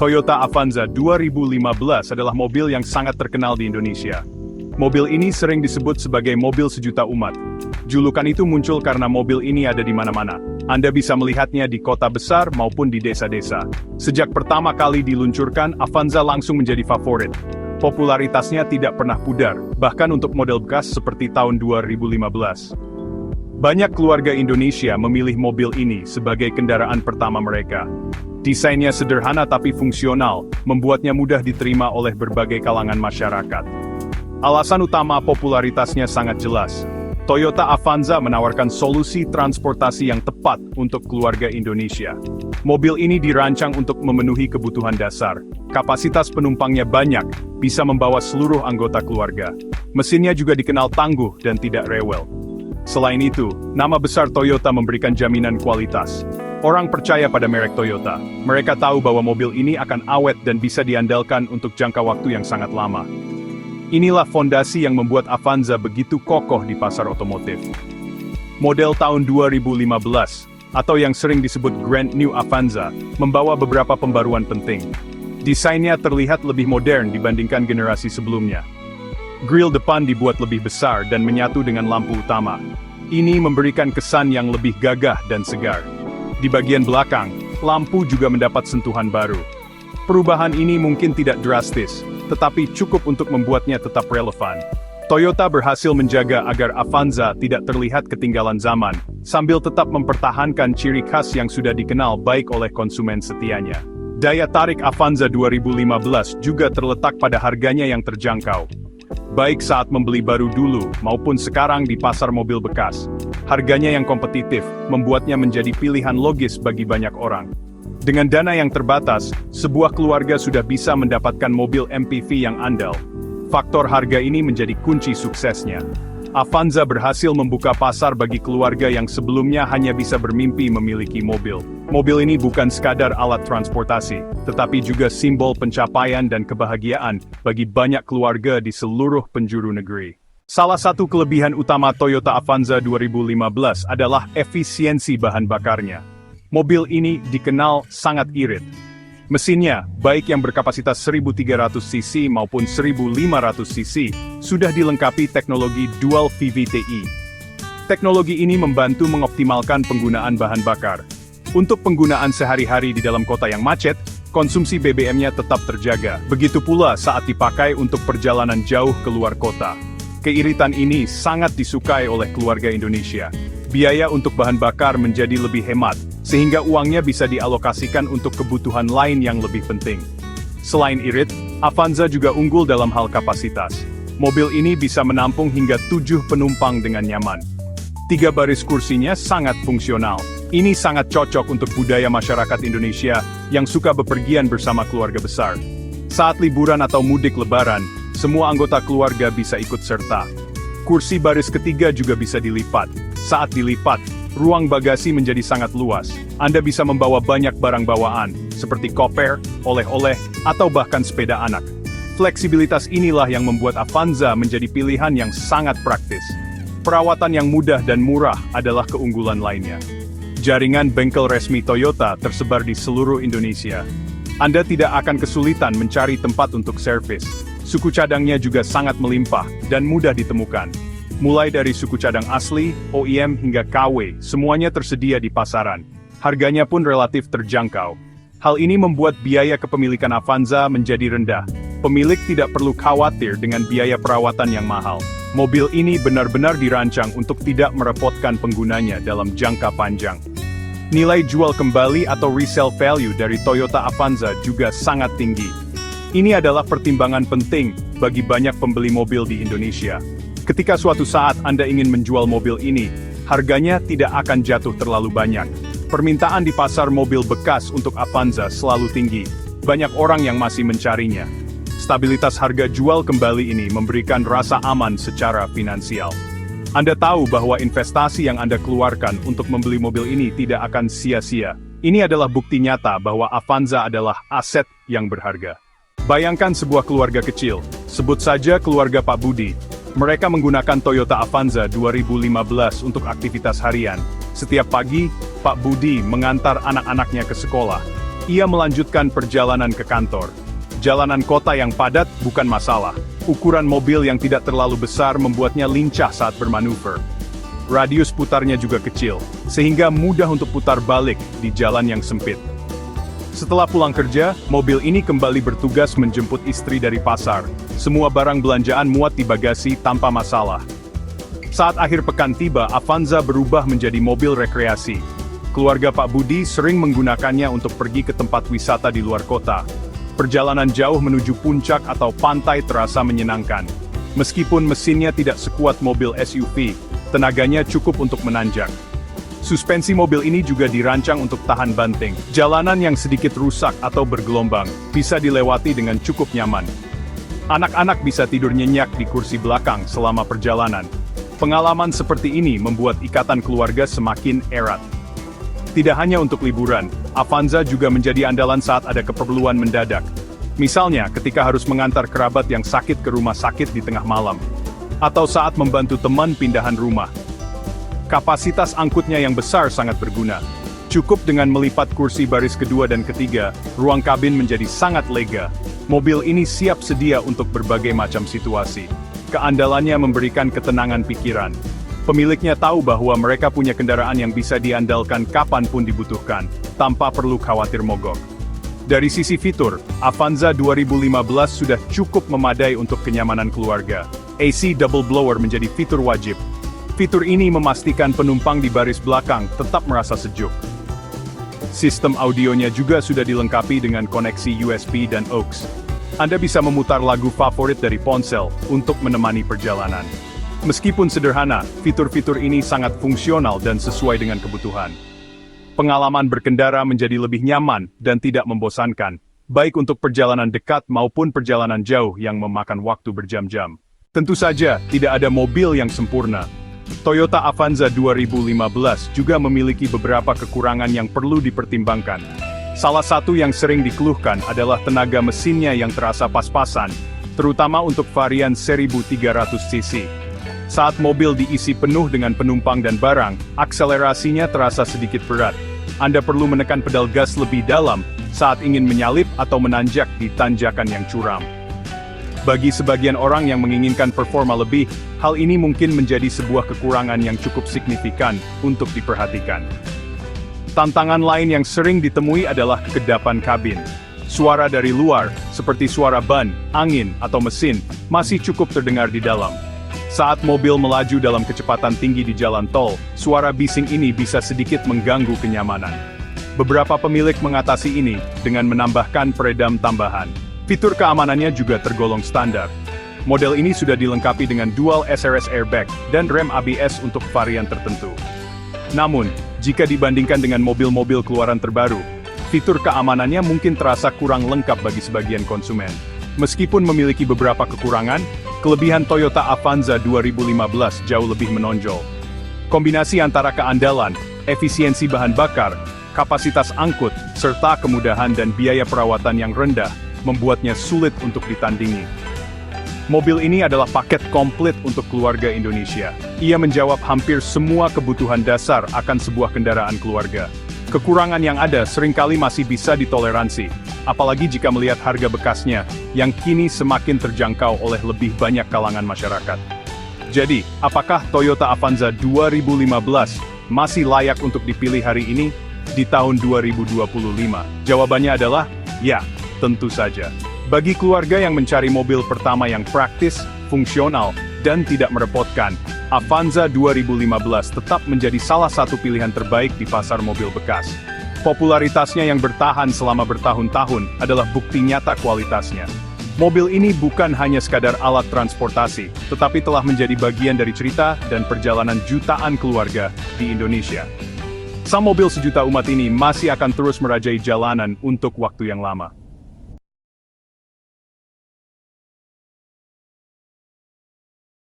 Toyota Avanza 2015 adalah mobil yang sangat terkenal di Indonesia. Mobil ini sering disebut sebagai mobil sejuta umat. Julukan itu muncul karena mobil ini ada di mana-mana. Anda bisa melihatnya di kota besar maupun di desa-desa. Sejak pertama kali diluncurkan, Avanza langsung menjadi favorit. Popularitasnya tidak pernah pudar, bahkan untuk model bekas seperti tahun 2015. Banyak keluarga Indonesia memilih mobil ini sebagai kendaraan pertama mereka. Desainnya sederhana tapi fungsional, membuatnya mudah diterima oleh berbagai kalangan masyarakat. Alasan utama popularitasnya sangat jelas. Toyota Avanza menawarkan solusi transportasi yang tepat untuk keluarga Indonesia. Mobil ini dirancang untuk memenuhi kebutuhan dasar. Kapasitas penumpangnya banyak, bisa membawa seluruh anggota keluarga. Mesinnya juga dikenal tangguh dan tidak rewel. Selain itu, nama besar Toyota memberikan jaminan kualitas. Orang percaya pada merek Toyota. Mereka tahu bahwa mobil ini akan awet dan bisa diandalkan untuk jangka waktu yang sangat lama. Inilah fondasi yang membuat Avanza begitu kokoh di pasar otomotif. Model tahun 2015, atau yang sering disebut Grand New Avanza, membawa beberapa pembaruan penting. Desainnya terlihat lebih modern dibandingkan generasi sebelumnya. Grill depan dibuat lebih besar dan menyatu dengan lampu utama. Ini memberikan kesan yang lebih gagah dan segar. Di bagian belakang, lampu juga mendapat sentuhan baru. Perubahan ini mungkin tidak drastis, tetapi cukup untuk membuatnya tetap relevan. Toyota berhasil menjaga agar Avanza tidak terlihat ketinggalan zaman, sambil tetap mempertahankan ciri khas yang sudah dikenal baik oleh konsumen setianya. Daya tarik Avanza 2015 juga terletak pada harganya yang terjangkau. Baik saat membeli baru dulu maupun sekarang di pasar mobil bekas. Harganya yang kompetitif membuatnya menjadi pilihan logis bagi banyak orang. Dengan dana yang terbatas, sebuah keluarga sudah bisa mendapatkan mobil MPV yang andal. Faktor harga ini menjadi kunci suksesnya. Avanza berhasil membuka pasar bagi keluarga yang sebelumnya hanya bisa bermimpi memiliki mobil. Mobil ini bukan sekadar alat transportasi, tetapi juga simbol pencapaian dan kebahagiaan bagi banyak keluarga di seluruh penjuru negeri. Salah satu kelebihan utama Toyota Avanza 2015 adalah efisiensi bahan bakarnya. Mobil ini dikenal sangat irit. Mesinnya, baik yang berkapasitas 1300 cc maupun 1500 cc, sudah dilengkapi teknologi Dual VVTi. Teknologi ini membantu mengoptimalkan penggunaan bahan bakar. Untuk penggunaan sehari-hari di dalam kota yang macet, konsumsi BBM-nya tetap terjaga. Begitu pula saat dipakai untuk perjalanan jauh keluar kota. Keiritan ini sangat disukai oleh keluarga Indonesia. Biaya untuk bahan bakar menjadi lebih hemat, sehingga uangnya bisa dialokasikan untuk kebutuhan lain yang lebih penting. Selain irit, Avanza juga unggul dalam hal kapasitas. Mobil ini bisa menampung hingga 7 penumpang dengan nyaman. 3 baris kursinya sangat fungsional. Ini sangat cocok untuk budaya masyarakat Indonesia yang suka bepergian bersama keluarga besar. Saat liburan atau mudik lebaran, semua anggota keluarga bisa ikut serta. Kursi baris ketiga juga bisa dilipat. Saat dilipat, ruang bagasi menjadi sangat luas. Anda bisa membawa banyak barang bawaan, seperti koper, oleh-oleh, atau bahkan sepeda anak. Fleksibilitas inilah yang membuat Avanza menjadi pilihan yang sangat praktis. Perawatan yang mudah dan murah adalah keunggulan lainnya. Jaringan bengkel resmi Toyota tersebar di seluruh Indonesia. Anda tidak akan kesulitan mencari tempat untuk servis. Suku cadangnya juga sangat melimpah dan mudah ditemukan. Mulai dari suku cadang asli, OEM hingga KW, semuanya tersedia di pasaran. Harganya pun relatif terjangkau. Hal ini membuat biaya kepemilikan Avanza menjadi rendah. Pemilik tidak perlu khawatir dengan biaya perawatan yang mahal. Mobil ini benar-benar dirancang untuk tidak merepotkan penggunanya dalam jangka panjang. Nilai jual kembali atau resale value dari Toyota Avanza juga sangat tinggi. Ini adalah pertimbangan penting bagi banyak pembeli mobil di Indonesia. Ketika suatu saat Anda ingin menjual mobil ini, harganya tidak akan jatuh terlalu banyak. Permintaan di pasar mobil bekas untuk Avanza selalu tinggi. Banyak orang yang masih mencarinya. Stabilitas harga jual kembali ini memberikan rasa aman secara finansial. Anda tahu bahwa investasi yang Anda keluarkan untuk membeli mobil ini tidak akan sia-sia. Ini adalah bukti nyata bahwa Avanza adalah aset yang berharga. Bayangkan sebuah keluarga kecil, sebut saja keluarga Pak Budi. Mereka menggunakan Toyota Avanza 2015 untuk aktivitas harian. Setiap pagi, Pak Budi mengantar anak-anaknya ke sekolah. Ia melanjutkan perjalanan ke kantor. Jalanan kota yang padat bukan masalah. Ukuran mobil yang tidak terlalu besar membuatnya lincah saat bermanuver. Radius putarnya juga kecil, sehingga mudah untuk putar balik di jalan yang sempit. Setelah pulang kerja, mobil ini kembali bertugas menjemput istri dari pasar. Semua barang belanjaan muat di bagasi tanpa masalah. Saat akhir pekan tiba, Avanza berubah menjadi mobil rekreasi. Keluarga Pak Budi sering menggunakannya untuk pergi ke tempat wisata di luar kota. Perjalanan jauh menuju puncak atau pantai terasa menyenangkan. Meskipun mesinnya tidak sekuat mobil SUV, tenaganya cukup untuk menanjak. Suspensi mobil ini juga dirancang untuk tahan banting. Jalanan yang sedikit rusak atau bergelombang bisa dilewati dengan cukup nyaman. Anak-anak bisa tidur nyenyak di kursi belakang selama perjalanan. Pengalaman seperti ini membuat ikatan keluarga semakin erat. Tidak hanya untuk liburan, Avanza juga menjadi andalan saat ada keperluan mendadak. Misalnya, ketika harus mengantar kerabat yang sakit ke rumah sakit di tengah malam. Atau saat membantu teman pindahan rumah. Kapasitas angkutnya yang besar sangat berguna. Cukup dengan melipat kursi baris kedua dan ketiga, ruang kabin menjadi sangat lega. Mobil ini siap sedia untuk berbagai macam situasi. Keandalannya memberikan ketenangan pikiran. Pemiliknya tahu bahwa mereka punya kendaraan yang bisa diandalkan kapanpun dibutuhkan, tanpa perlu khawatir mogok. Dari sisi fitur, Avanza 2015 sudah cukup memadai untuk kenyamanan keluarga. AC double blower menjadi fitur wajib. Fitur ini memastikan penumpang di baris belakang tetap merasa sejuk. Sistem audionya juga sudah dilengkapi dengan koneksi USB dan aux. Anda bisa memutar lagu favorit dari ponsel untuk menemani perjalanan. Meskipun sederhana, fitur-fitur ini sangat fungsional dan sesuai dengan kebutuhan. Pengalaman berkendara menjadi lebih nyaman dan tidak membosankan, baik untuk perjalanan dekat maupun perjalanan jauh yang memakan waktu berjam-jam. Tentu saja, tidak ada mobil yang sempurna. Toyota Avanza 2015 juga memiliki beberapa kekurangan yang perlu dipertimbangkan. Salah satu yang sering dikeluhkan adalah tenaga mesinnya yang terasa pas-pasan, terutama untuk varian 1300 cc. Saat mobil diisi penuh dengan penumpang dan barang, akselerasinya terasa sedikit berat. Anda perlu menekan pedal gas lebih dalam saat ingin menyalip atau menanjak di tanjakan yang curam. Bagi sebagian orang yang menginginkan performa lebih, hal ini mungkin menjadi sebuah kekurangan yang cukup signifikan untuk diperhatikan. Tantangan lain yang sering ditemui adalah kekedapan kabin. Suara dari luar, seperti suara ban, angin, atau mesin, masih cukup terdengar di dalam. Saat mobil melaju dalam kecepatan tinggi di jalan tol, suara bising ini bisa sedikit mengganggu kenyamanan. Beberapa pemilik mengatasi ini dengan menambahkan peredam tambahan. Fitur keamanannya juga tergolong standar. Model ini sudah dilengkapi dengan dual SRS airbag dan rem ABS untuk varian tertentu. Namun, jika dibandingkan dengan mobil-mobil keluaran terbaru, fitur keamanannya mungkin terasa kurang lengkap bagi sebagian konsumen. Meskipun memiliki beberapa kekurangan, kelebihan Toyota Avanza 2015 jauh lebih menonjol. Kombinasi antara keandalan, efisiensi bahan bakar, kapasitas angkut, serta kemudahan dan biaya perawatan yang rendah, membuatnya sulit untuk ditandingi. Mobil ini adalah paket komplit untuk keluarga Indonesia. Ia menjawab hampir semua kebutuhan dasar akan sebuah kendaraan keluarga. Kekurangan yang ada seringkali masih bisa ditoleransi, apalagi jika melihat harga bekasnya, yang kini semakin terjangkau oleh lebih banyak kalangan masyarakat. Jadi, apakah Toyota Avanza 2015 masih layak untuk dipilih hari ini, di tahun 2025? Jawabannya adalah, ya, tentu saja. Bagi keluarga yang mencari mobil pertama yang praktis, fungsional, dan tidak merepotkan, Avanza 2015 tetap menjadi salah satu pilihan terbaik di pasar mobil bekas. Popularitasnya yang bertahan selama bertahun-tahun adalah bukti nyata kualitasnya. Mobil ini bukan hanya sekadar alat transportasi, tetapi telah menjadi bagian dari cerita dan perjalanan jutaan keluarga di Indonesia. Sang mobil sejuta umat ini masih akan terus merajai jalanan untuk waktu yang lama.